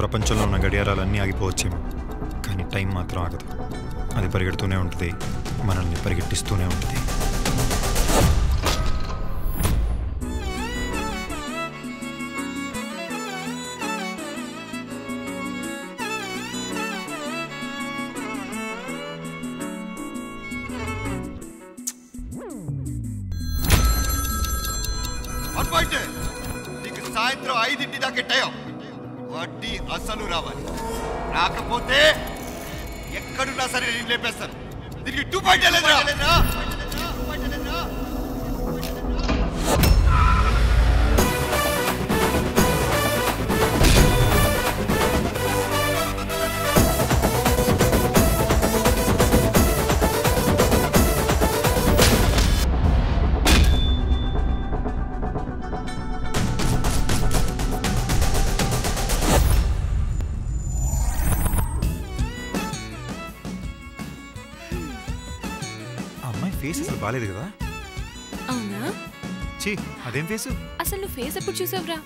ప్రపంచంలో ఉన్న గడియారాలన్నీ ఆగిపోవచ్చేమో, కానీ టైం మాత్రం ఆగదు. అది పరిగెడుతూనే ఉంటుంది, మనల్ని పరిగెట్టిస్తూనే ఉంటుంది. నీకు సాయంత్రం 5 దాకా టైం, వడ్డీ అసలు రావాలి. రాకపోతే ఎక్కడున్నా సరే నేను లేపేస్తాను. దీనికి 2 పాయింట్ లేదురా. ఫేస్ అసలు బాలేదు కదా? అవునా? చీ, అదేం ఫేసు? అసలు నువ్వు ఫేస్ ఎప్పుడు చూసావురా?